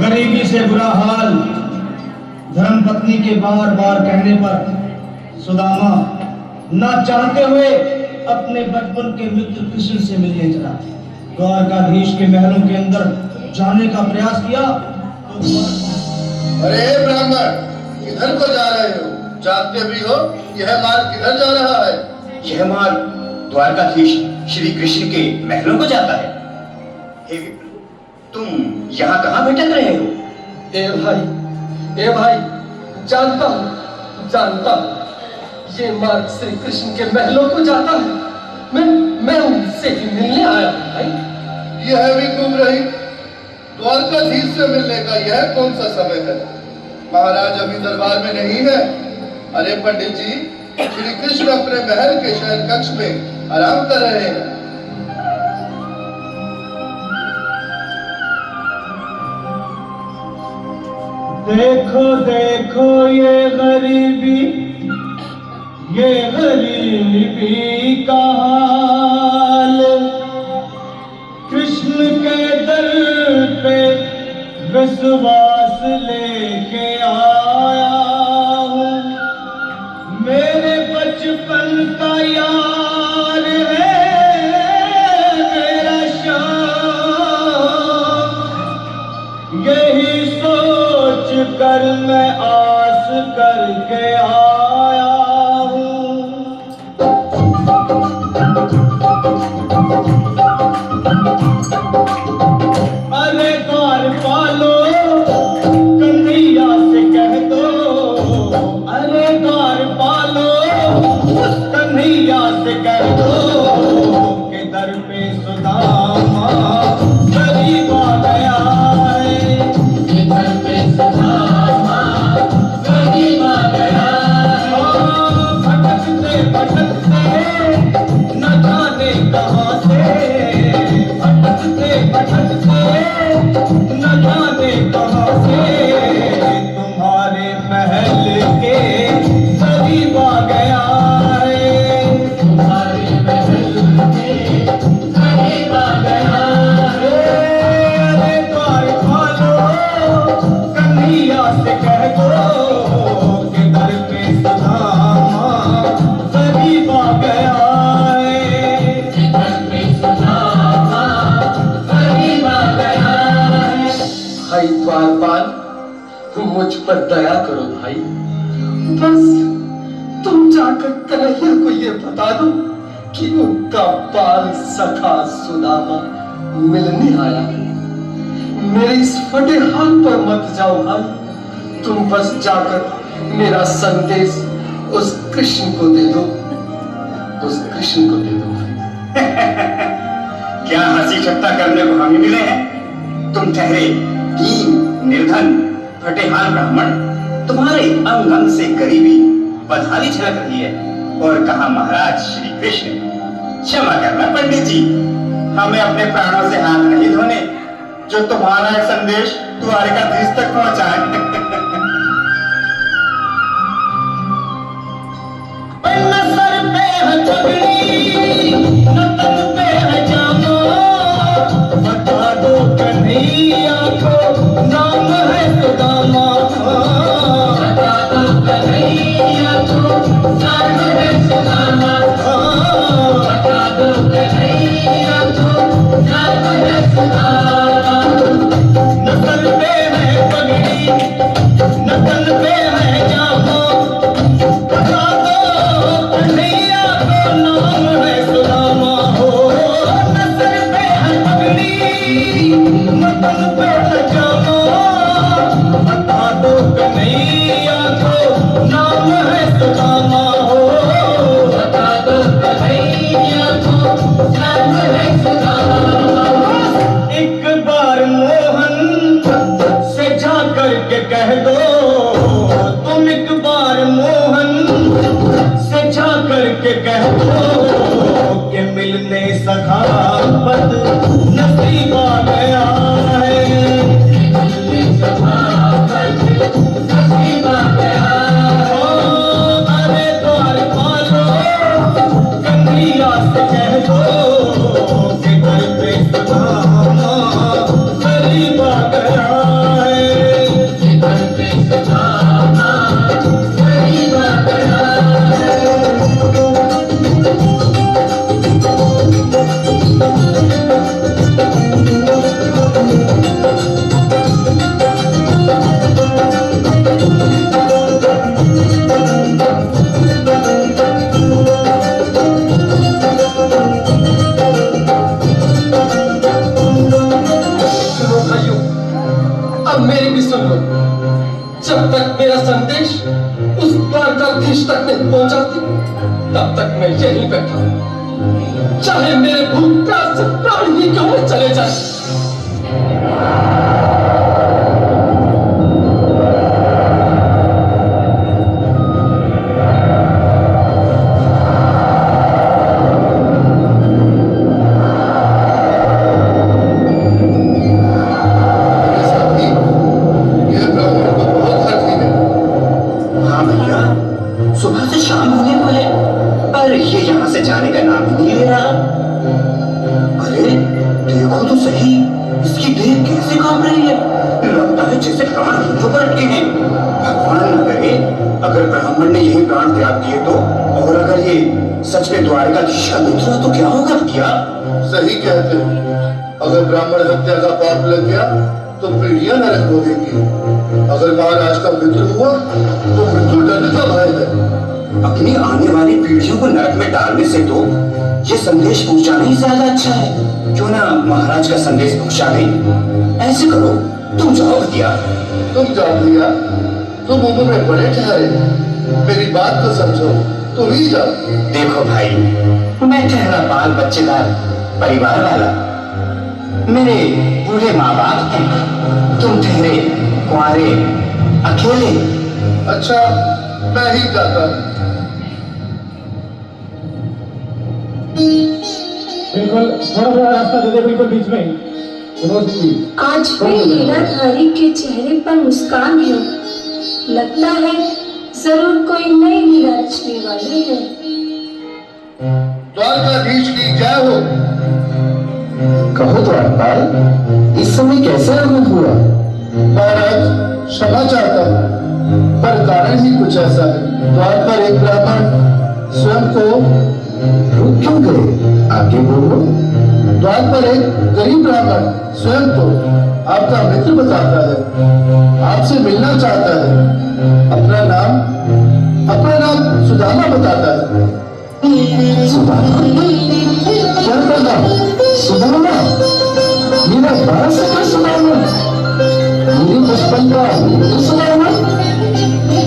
गरीबी से बुरा हाल, धर्म पत्नी के बार बार कहने पर सुदामा ना चाहते हुए अपने बचपन के मित्र कृष्ण से मिलने चला। द्वारकाधीश के महलों के अंदर जाने का प्रयास किया तो अरे ब्राह्मण, किधर को जा रहे हो? जानते भी हो यह मार्ग किधर जा रहा है? यह मार्ग द्वारकाधीश श्री कृष्ण के महलों को जाता है। हे विप्र, तुम यहाँ कहाँ भटक रहे हो? ए भाई, जानता हूँ, ये मार्ग श्री कृष्ण के महलों को जाता है। मैं उनसे ही मिलने आया हूँ भाई। यह भी गुमराही, द्वारकाधीश से मिलने का यह कौन सा समय है? महाराज अभी दरबार में नहीं है। अरे पंडित जी, श्री कृष्ण अपने महल के शयन कक्ष में आराम कर रहे हैं। देखो देखो ये गरीबी का हाल, कृष्ण के दर पे विश्वास लेके आया हूँ। मेरे बचपन का यार है मेरा श्याम, यही सोच कर मैं आस करके आया हूँ। अरे द्वार पालो कन्हैया से कह दो, अरे द्वार पालो कन्हैया से कह दो कि दर पे सुदामा गरीब आ गया है, कि दर पे सुदामा गरीब आ गया है। भटकते भटकते न जाने कहाँ से, भटकते न जाने कहाँ से तुम्हारे महल के करीब आ गया है, तुम्हारे महल के करीब आ गया है। अरे द्वार खोलो कन्हैया से कह दो कि दर पे सुदामा करीब आ गया है, दर पे सुदामा करीब आ गया है। भाई द्वारपाल, मुझ पर दया करो भाई। बस तुम जाकर कन्हैया को ये बता दो कि उनका बाल सखा सुदामा मिलने आया है। मेरे इस फटे हाथ पर मत जाओ भाई, तुम बस जाकर मेरा संदेश उस कृष्ण को दे दो, उस कृष्ण को दे दो भाई। क्या हंसी ठट्टा करने को हमें मिले हैं? तुम ठहरे दीन निर्धन फटेहाल ब्राह्मण, तुम्हारे अंग अंग से गरीबी बदहाली झलक रही है। और कहा महाराज श्री कृष्ण, क्षमा करना पंडित जी, हमें अपने प्राणों से हाथ नहीं धोने जो तुम्हारा एक संदेश द्वारकाधीश तक पहुंचाए। न सर पे है पगड़ी, न तन पे है जामा, बता दो कन्हैया को नाम है सुदामा, बता दो कन्हैया को नाम है सुदामा, बता दो कन्हैया को नाम है सुदामा। न सर पे है पगड़ी, न तन पे है जामा, बता दो कन्हैया को नाम है सुदामा हो। न सर पे है पगड़ी, न तन पे है जामा, बता दो कन्हैया को नाम है सुदामा हो, बता दो कन्हैया को नाम है सुदामा। एक बार मोहन से जा करके कह दो, तुम एक बार मोहन से जा करके कह दो कि मिलने सखावत नसीब आ गया है, मिलने सखावत नसीब आ गया है। अरे द्वार पालो कन्हैया से कह दो कि द्वारकाधीश तक नहीं पहुंचा दी, तब तक मैं यहीं बैठा हूं, चाहे मेरे भूख प्यास से प्राण ही क्यों न चले जाए। सुबह से शाम होने को है पर ये यहाँ से जाने का नाम ही नहीं ले रहा। अरे देखो तो सही, इसकी देह कैसे कांप रही है, लगता है जैसे प्राण हाथों पर अटके हैं। भगवान न करे अगर ब्राह्मण ने यही प्राण त्याग दिए तो, और अगर ये सच में द्वारकाधीश का मित्र हो तो क्या होगा भैया? सही कहते हो, अगर ब्राह्मण हत्या का पाप लग गया तो पीढ़ियां नरक भोगेंगी। अगर महाराज का मित्र हुआ तो मृत्यु दंड का भय है। अपनी आने वाली पीढ़ियों को नरक में डालने से तो ये संदेश पहुंचाना ही ज्यादा अच्छा है। क्यों ना महाराज का संदेश पहुंचा दें? ऐसे करो, तुम जाओ भैया। तुम जाओ भैया, तुम उम्र में बड़े ठहरे, मेरी बात तो समझो, तुम ही जाओ। देखो भाई, मैं ठहरा बाल बच्चेदार परिवार वाला, मेरे बूढ़े माँ बाप हैं, तुम ठहरे कुंवारे अकेले। अच्छा, मैं ही जाता हूँ। बिल्कुल, थोड़ा रास्ता दे दे, बिल्कुल बीच में ही। आज भी लीलाधारी के चेहरे पर मुस्कान है, लगता है जरूर कोई नई लीला रचने वाले हैं। द्वारकाधीश की जय हो। कहो द्वारपाल, इस समय कैसे आगमन हुआ? महाराज, क्षमा चाहता हूँ, पर कारण ही कुछ ऐसा है। द्वार पर एक ब्राह्मण स्वयं को रुक क्यों गए? आगे बोलो। द्वार पर एक गरीब ब्राह्मण स्वयं को आपका मित्र बताता है, आपसे मिलना चाहता है। अपना नाम सुदामा बताता है। सुदामा? क्या कहा? सुदामा? मेरा बड़ा सका सुदामा? मेरे बचपन का मित्र सुदामा?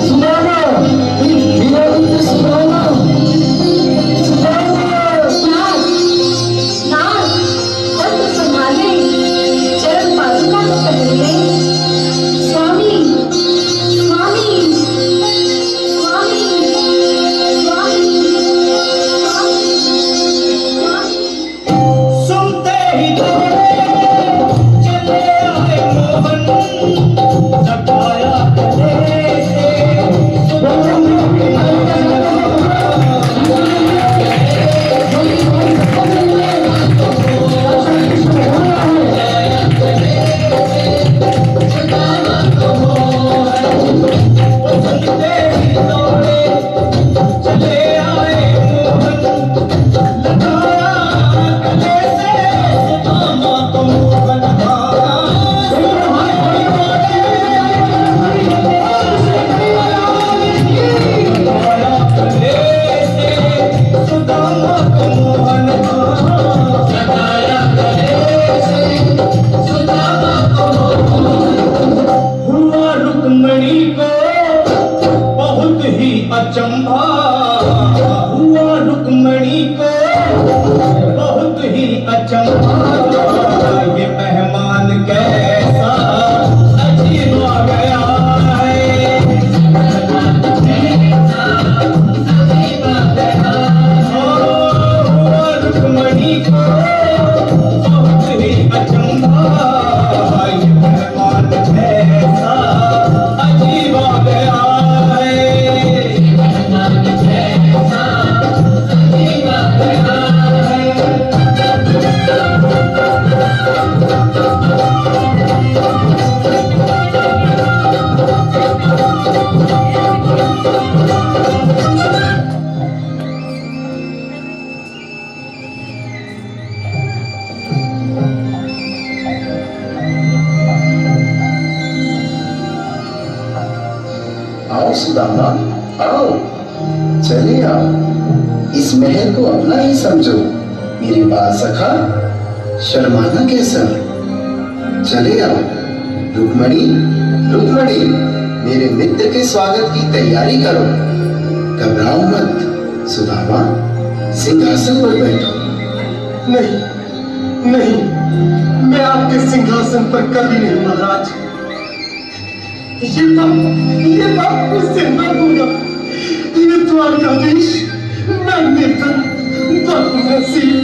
सुदामा? मेरा मित्र सुदामा? अचंभा हुआ रुक्मणी को बहुत ही अचंभा, ये मेहमान कैसा अजीब आ गया है। हुआ रुक्मणी को बहुत ही अचंभा, ये मेहमान कैसा अजीब आ गया है। आओ सुदामा, आओ, चले आओ, इस महल को अपना ही समझो। मेरी बात सखा, शर्माना कैसा? चले आओ। रुक्मणी, रुक्मणी, मेरे मित्र के स्वागत की तैयारी करो। घबराओ मत सुदामा, सिंहासन पर बैठो। नहीं नहीं, मैं आपके सिंहासन पर कभी नहीं महाराज। ये बात मुझसे न होगा। ये द्वारकाधीश, मैं निर्धन, बदनसीब,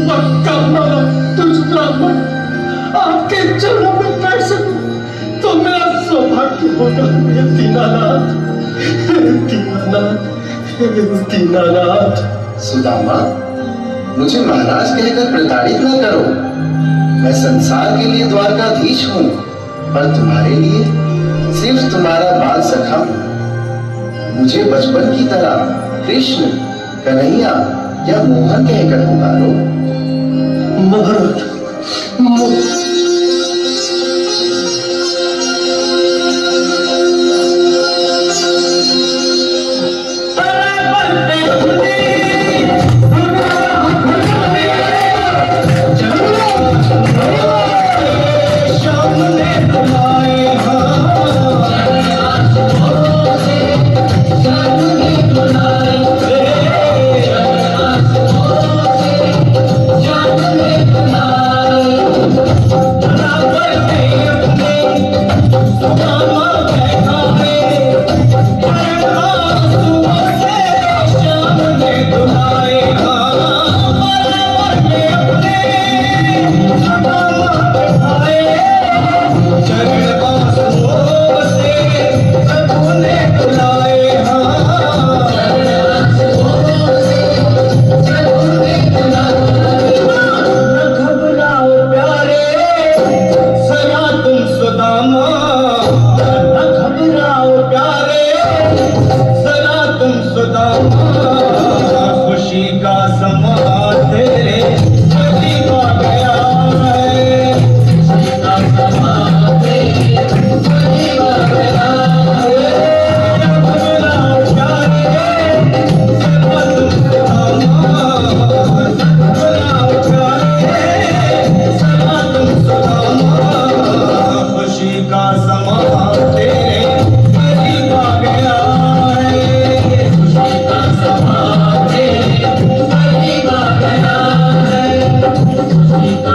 बदकामना, तुझ ब्राह्मण आपके चरणों में बैठ सकूं तो मेरा सौभाग्य होगा। हे दीनानाथ, हे दीनानाथ, हे दीनानाथ। सुदामा, मुझे महाराज कहकर प्रताड़ित न करो। मैं संसार के लिए द्वारकाधीश हूँ, पर तुम्हारे लिए सिर्फ तुम्हारा बाल सखा हूँ। मुझे बचपन की तरह कृष्ण, कन्हैया या मोहन कहकर पुकारो। महाराज, Thank you.